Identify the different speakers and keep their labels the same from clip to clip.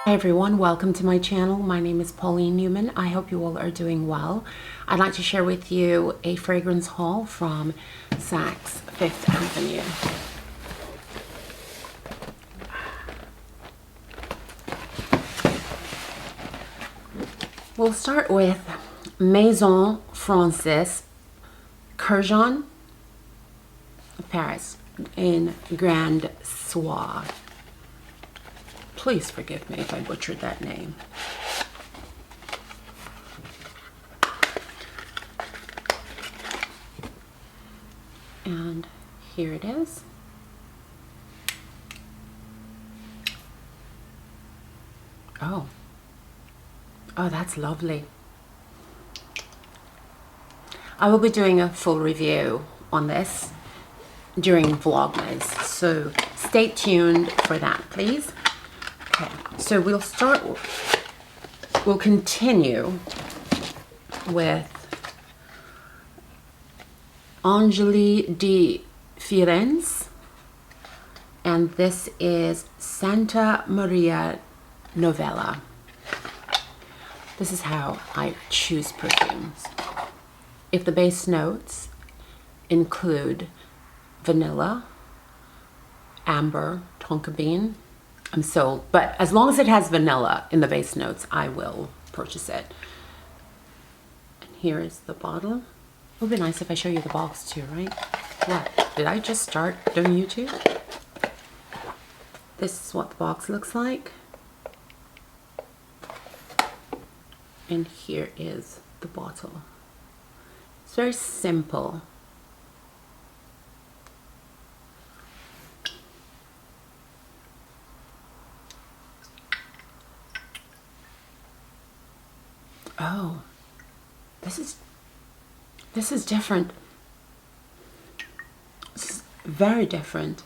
Speaker 1: Hi everyone, welcome to my channel. My name is Pauline Newman. I hope you all are doing well. I'd like to share with you a fragrance haul from Saks Fifth Avenue. We'll start with Maison Francis Kurkdjian, Paris, in Grand Soir. Please forgive me if I butchered that name. And here it is. Oh, that's lovely. I will be doing a full review on this during Vlogmas, so stay tuned for that, please. Okay, so we'll continue with Angeli di Firenze, and this is Santa Maria Novella. This is how I choose perfumes. If the base notes include vanilla, amber, tonka bean, I'm sold. But as long as it has vanilla in the base notes, I will purchase it. And here is the bottle. It would be nice if I show you the box too, right? What? Did I just start doing YouTube? This is what the box looks like. And here is the bottle. It's very simple. Oh, this is different. This is very different,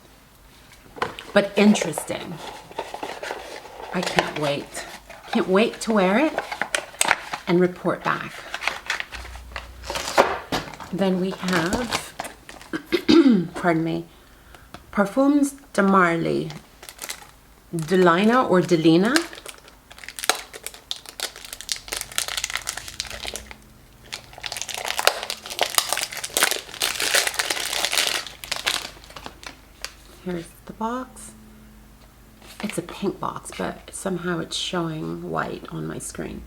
Speaker 1: but interesting. I can't wait. Can't wait to wear it and report back. Then we have, pardon me, Parfums de Marly, Delina or Delina. Here's the box. It's a pink box, but somehow it's showing white on my screen.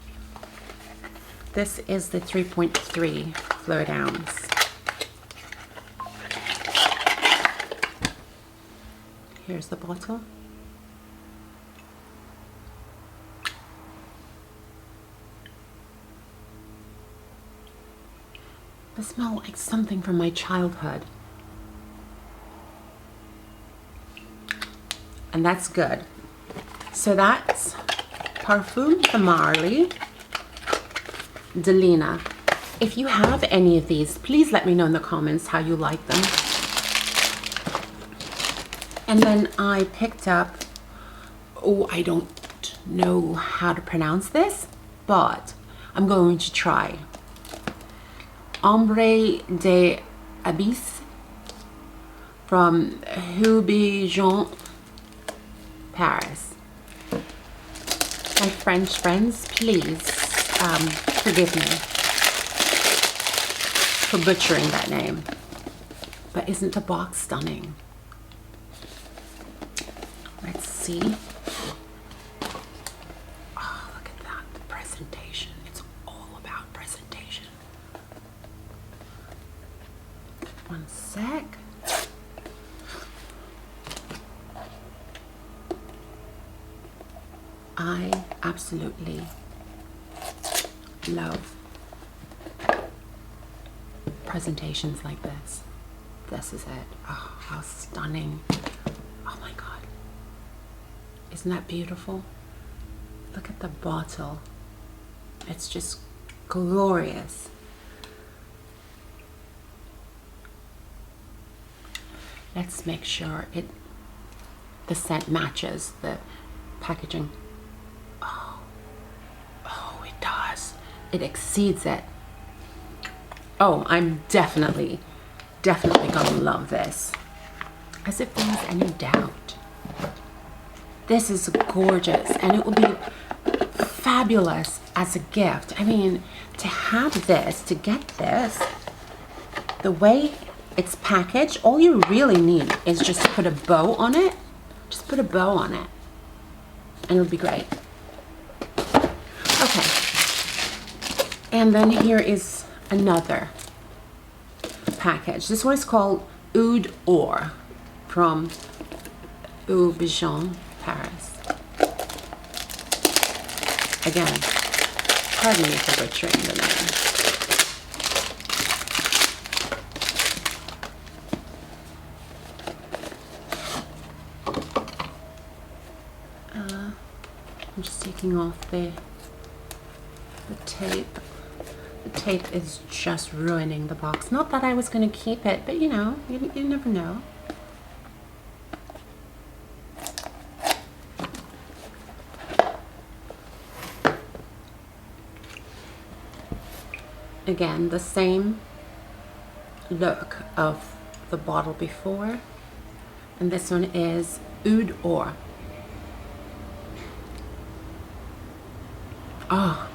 Speaker 1: This is the 3.3 fluid ounce. Here's the bottle. They smell like something from my childhood. And that's good. So that's Parfum de Marly, Delina. If you have any of these, please let me know in the comments how you like them. And then I picked up, oh, I don't know how to pronounce this, but I'm going to try. Ambre de Abyss from Houbigant, Paris. My French friends, please forgive me for butchering that name. But isn't the box stunning? Let's see. Oh, look at that. The presentation. It's all about presentation. One sec. I absolutely love presentations like this. This is it. Oh, how stunning. Oh my God. Isn't that beautiful? Look at the bottle. It's just glorious. Let's make sure the scent matches the packaging. Oh, it does. It exceeds it. Oh, I'm definitely gonna love this. As if there was any doubt. This is gorgeous, and it will be fabulous as a gift. I mean, to have this, to get this, the way it's packaged, all you really need is just to put a bow on it. Just put a bow on it, and it'll be great. Okay, and then here is another package. This one is called Oud d'Or from Houbigant, Paris. Again, pardon me for butchering the name. I'm just taking off the tape. The tape is just ruining the box. Not that I was going to keep it, but you know, you never know. Again, the same look of the bottle before, and this one is Oud d'Or. Oh,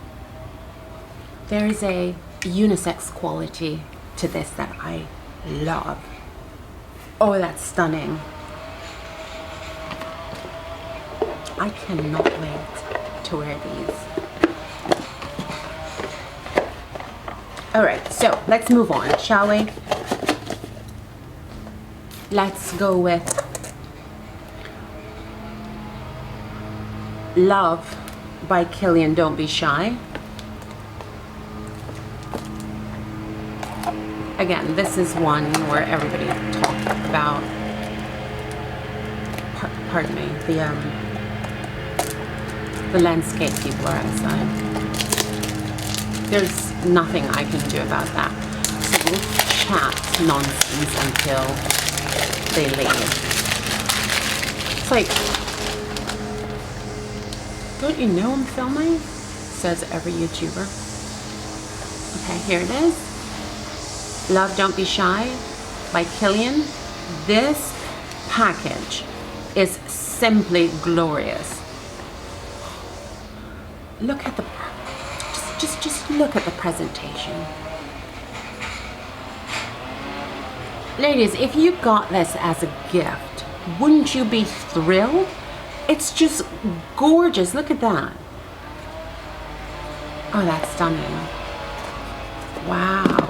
Speaker 1: there is a unisex quality to this that I love. Oh, that's stunning. I cannot wait to wear these. All right, so let's move on, shall we? Let's go with Love by Kilian, Don't Be Shy. Again, this is one where everybody talked about, pardon me, the landscape people are outside. There's nothing I can do about that. So we'll chat nonsense until they leave. It's like, don't you know I'm filming? Says every YouTuber. Okay, here it is. Love, Don't Be Shy by Kilian. This package is simply glorious. Look at the, just look at the presentation. Ladies, if you got this as a gift, wouldn't you be thrilled? It's just gorgeous. Look at that. Oh, that's stunning. Wow.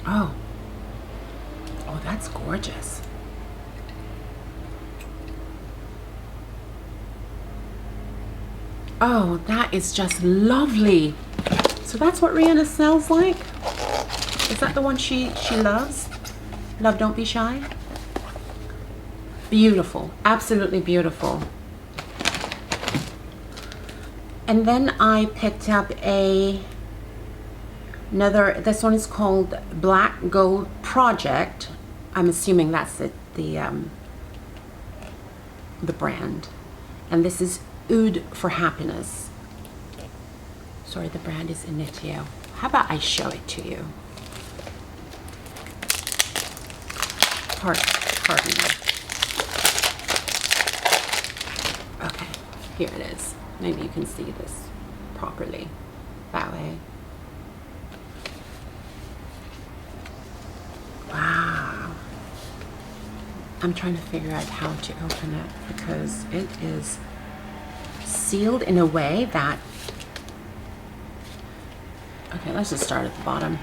Speaker 1: Oh. Oh, that's gorgeous. Oh, that is just lovely. So that's what Rihanna smells like? Is that the one she loves? Love, Don't Be Shy? Beautiful. Absolutely beautiful. And then I picked up another, this one is called Black Gold Project. I'm assuming that's the brand. And this is Oud for Happiness. Sorry, the brand is INITIO. How about I show it to you? Pardon me. Okay, here it is. Maybe you can see this properly. That way. Wow. I'm trying to figure out how to open it because it is sealed in a way that... Okay, let's just start at the bottom.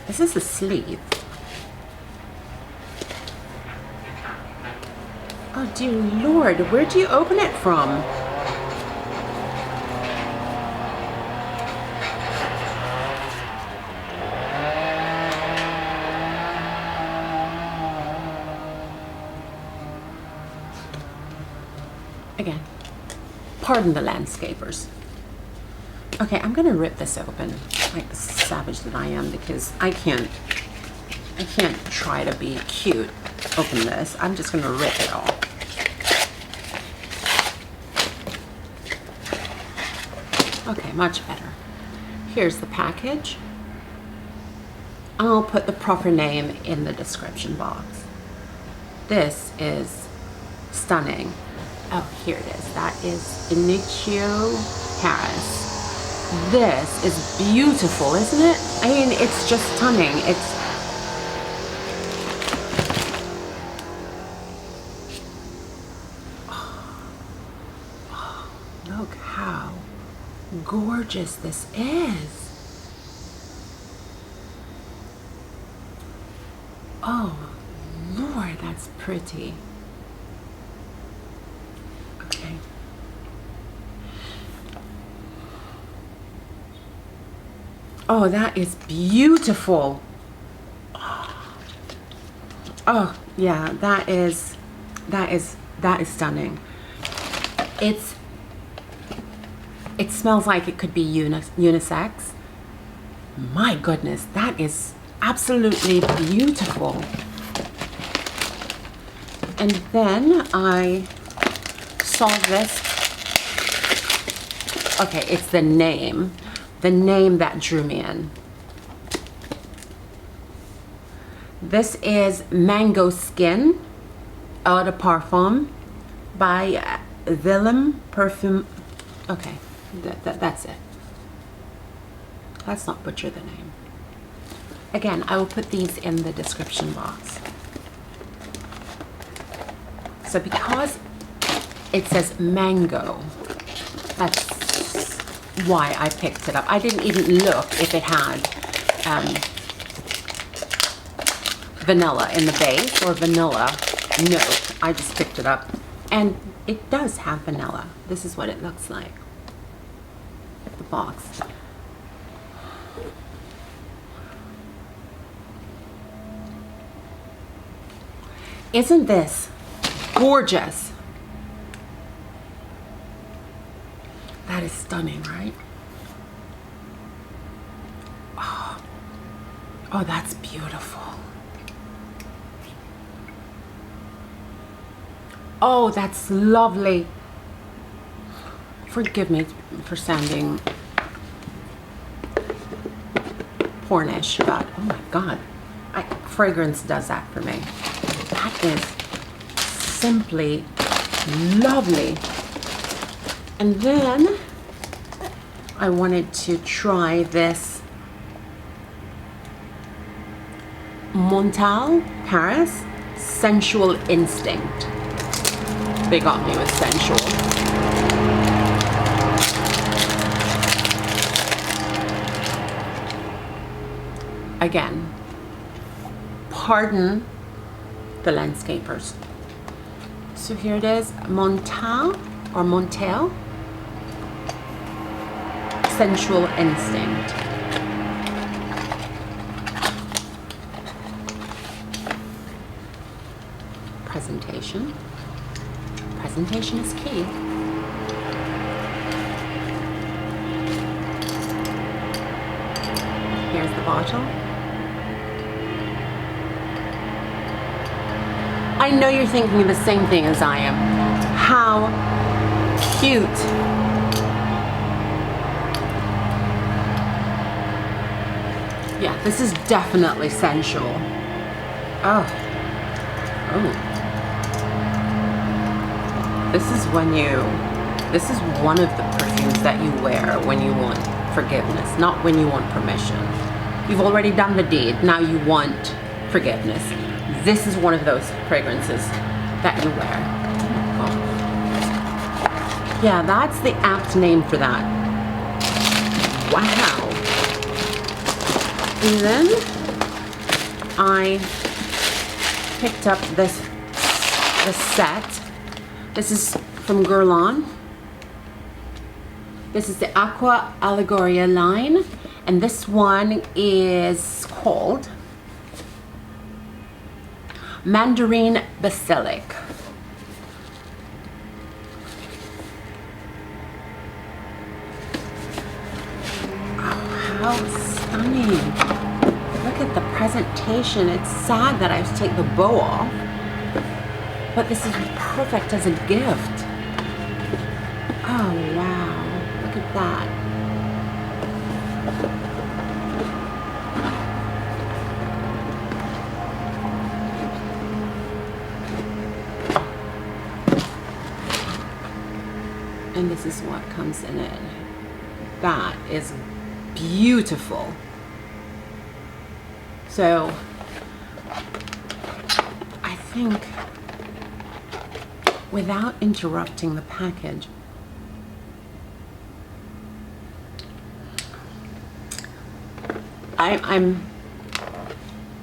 Speaker 1: This is the sleeve. Oh dear Lord, where do you open it from? Again, pardon the landscapers. Okay, I'm gonna rip this open like the savage that I am because I can't try to be cute. Open this. I'm just gonna rip it all. Okay, much better. Here's the package. I'll put the proper name in the description box. This is stunning. Oh, here it is. That is INITIO Paris. This is beautiful, isn't it? I mean, it's just stunning. It's look how gorgeous this is. Oh, Lord, that's pretty. Okay. Oh, that is beautiful. Oh, yeah, that is stunning. It smells like it could be unisex. My goodness, that is absolutely beautiful. And then I saw this. Okay, it's the name that drew me in. This is Mango Skin Eau de Parfum by Vilhelm Perfume. Okay, that's it. Let's not butcher the name. Again, I will put these in the description box. So because it says mango, that's why I picked it up. I didn't even look if it had vanilla in the base or vanilla note. I just picked it up. And it does have vanilla. This is what it looks like. The box. Isn't this gorgeous? That is stunning, right? Oh, that's beautiful. Oh, that's lovely. Forgive me for sounding pornish, but oh my God, fragrance does that for me. That is simply lovely. And then I wanted to try this Montale, Paris, Sensual Instinct. They got me with Sensual. Again, pardon the landscapers. So here it is, Montale or Montale, Sensual Instinct. Presentation. Presentation is key. Here's the bottle. I know you're thinking the same thing as I am. How cute. Yeah, this is definitely sensual. Oh. This is one of the perfumes that you wear when you want forgiveness, not when you want permission. You've already done the deed, now you want forgiveness. This is one of those fragrances that you wear. Oh. Yeah, that's the apt name for that. Wow. And then I picked up this set. This is from Guerlain. This is the Aqua Allegoria line, and this one is called Mandarine Basilic. Oh, how stunning. Look at the presentation. It's sad that I have to take the bow off, but this is perfect as a gift. Oh, wow. Look at that. And this is what comes in it. That is beautiful. So I think without interrupting the package, I'm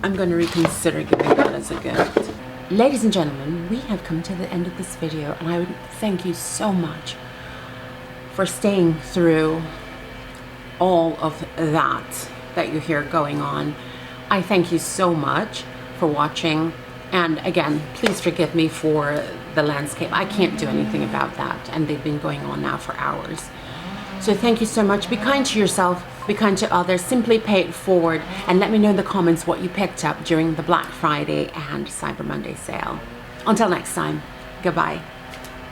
Speaker 1: going to reconsider giving that as a gift. Ladies and gentlemen, we have come to the end of this video, and I would thank you so much for staying through all of that you hear going on. I thank you so much for watching, and again, please forgive me for the landscape. I can't do anything about that, and they've been going on now for hours. So thank you so much. Be kind to yourself, be kind to others, simply pay it forward, and let me know in the comments what you picked up during the Black Friday and Cyber Monday sale. Until next time, goodbye.